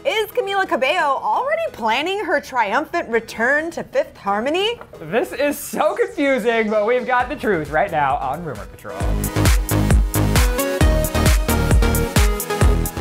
Is Camila Cabello already planning her triumphant return to Fifth Harmony? This is so confusing, but we've got the truth right now on Rumor Patrol.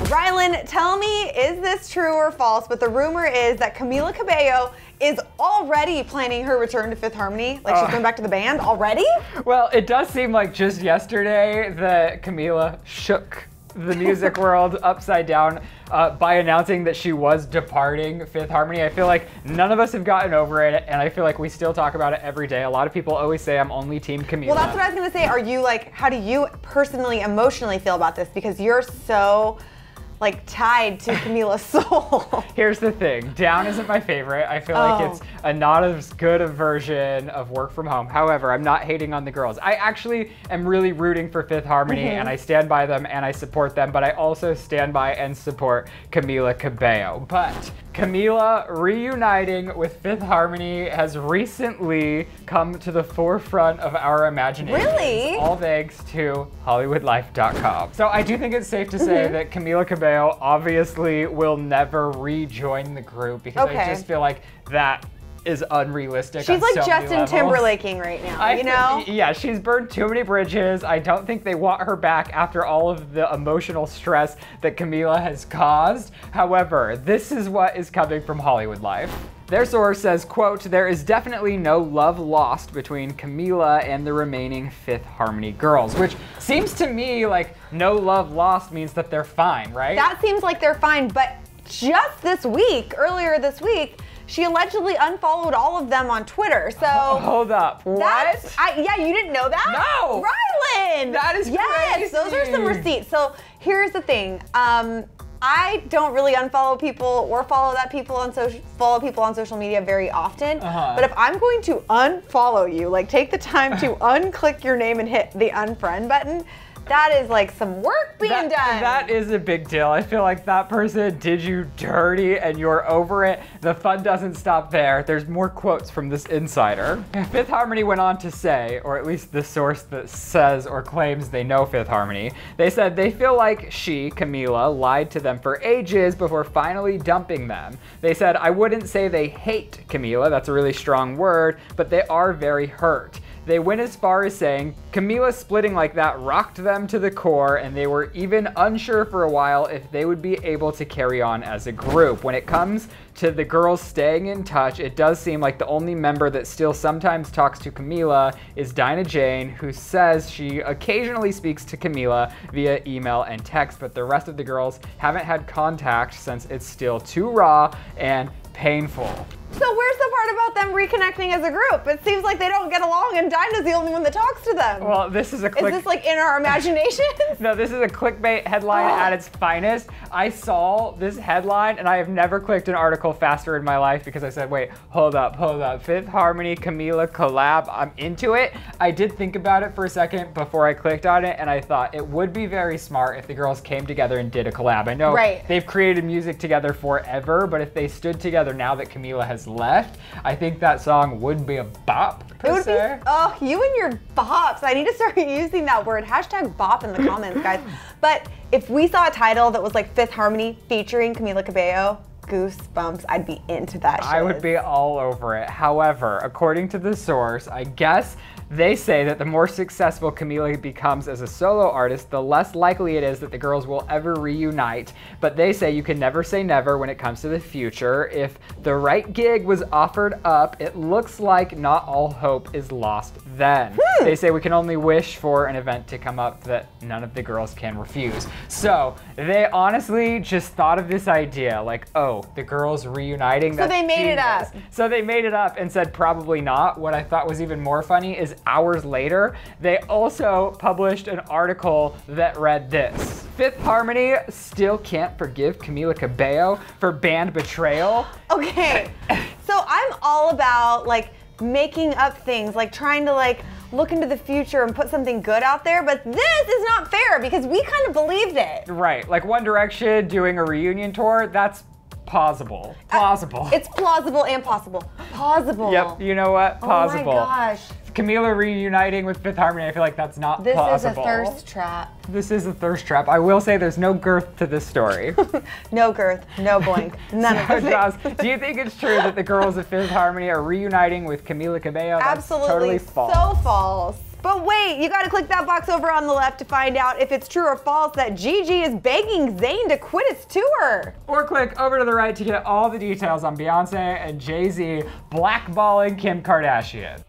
Rylan, tell me, is this true or false? But the rumor is that Camila Cabello is already planning her return to Fifth Harmony. Like she's going back to the band already? Well, it does seem like just yesterday that Camila shook the music world upside down by announcing that she was departing Fifth Harmony. I feel like none of us have gotten over it, and I feel like we still talk about it every day. A lot of people always say I'm only Team Camila. Well, that's what I was gonna say. Are you like, how do you personally, emotionally feel about this? Because you're so like tied to Camila's soul. Here's the thing, Down isn't my favorite. I feel like it's a not as good a version of Work From Home. However, I'm not hating on the girls. I actually am really rooting for Fifth Harmony and I stand by them and I support them, but I also stand by and support Camila Cabello. But Camila reuniting with Fifth Harmony has recently come to the forefront of our imagination. Really? All thanks to HollywoodLife.com. So I do think it's safe to say that Camila Cabello obviously will never rejoin the group because I just feel like that is unrealistic. She's like so Justin Timberlaking right now, you know? Yeah, she's burned too many bridges. I don't think they want her back after all of the emotional stress that Camila has caused. However, this is what is coming from Hollywood Life. Their source says, quote, "There is definitely no love lost between Camila and the remaining Fifth Harmony girls," which seems to me like no love lost means that they're fine, right? That seems like they're fine, but just this week, earlier this week, she allegedly unfollowed all of them on Twitter. So hold up, what? Yeah, you didn't know that? No! Rylan! That is crazy! Yes, those are some receipts. So here's the thing. I don't really unfollow people or follow people on social media very often. But if I'm going to unfollow you, like take the time to unclick your name and hit the unfriend button, that is like some work being done. That is a big deal. I feel like that person did you dirty and you're over it. The fun doesn't stop there. There's more quotes from this insider. Fifth Harmony went on to say, or at least the source that says or claims they know Fifth Harmony, they said they feel like she, Camila, lied to them for ages before finally dumping them. They said, "I wouldn't say they hate Camila," that's a really strong word, but they are very hurt. They went as far as saying, Camila splitting like that rocked them to the core, and they were even unsure for a while if they would be able to carry on as a group. When it comes to the girls staying in touch, it does seem like the only member that still sometimes talks to Camila is Dinah Jane, who says she occasionally speaks to Camila via email and text, but the rest of the girls haven't had contact since it's still too raw and painful. So where's the part about them reconnecting as a group? It seems like they don't get along and Dinah's the only one that talks to them. Well, this is a Is this like in our imagination? No, this is a clickbait headline at its finest. I saw this headline and I have never clicked an article faster in my life because I said, wait, hold up. Fifth Harmony, Camila collab, I'm into it. I did think about it for a second before I clicked on it and I thought it would be very smart if the girls came together and did a collab. I know they've created music together forever, but if they stood together now that Camila has left, I think that song would be a bop. It would be, oh, you and your bops. I need to start using that word. Hashtag bop in the comments, guys. But if we saw a title that was like Fifth Harmony featuring Camila Cabello, goosebumps, I'd be into that shit. I would be all over it. However, according to the source, I guess they say that the more successful Camila becomes as a solo artist, the less likely it is that the girls will ever reunite. But they say you can never say never when it comes to the future. If the right gig was offered up, it looks like not all hope is lost then. They say we can only wish for an event to come up that none of the girls can refuse. So they honestly just thought of this idea like, oh, the girls reuniting. So they made it up. So they made it up and said probably not. What I thought was even more funny is hours later, they also published an article that read this. Fifth Harmony still can't forgive Camila Cabello for band betrayal. Okay, so I'm all about like making up things, like trying to like look into the future and put something good out there, but this is not fair because we kind of believed it. Right, like One Direction doing a reunion tour, that's plausible. It's plausible and possible. Plausible. Yep, you know what? Plausible. Oh my gosh. Camila reuniting with Fifth Harmony, I feel like that's not This possible. is a thirst trap. This is a thirst trap. I will say there's no girth to this story. No girth, no boink, none of So, it. Joss, do you think it's true that the girls of Fifth Harmony are reuniting with Camila Cabello? That's Absolutely, totally false. so false. But wait, you gotta click that box over on the left to find out if it's true or false that Gigi is begging Zayn to quit his tour. Or click over to the right to get all the details on Beyonce and Jay-Z blackballing Kim Kardashian.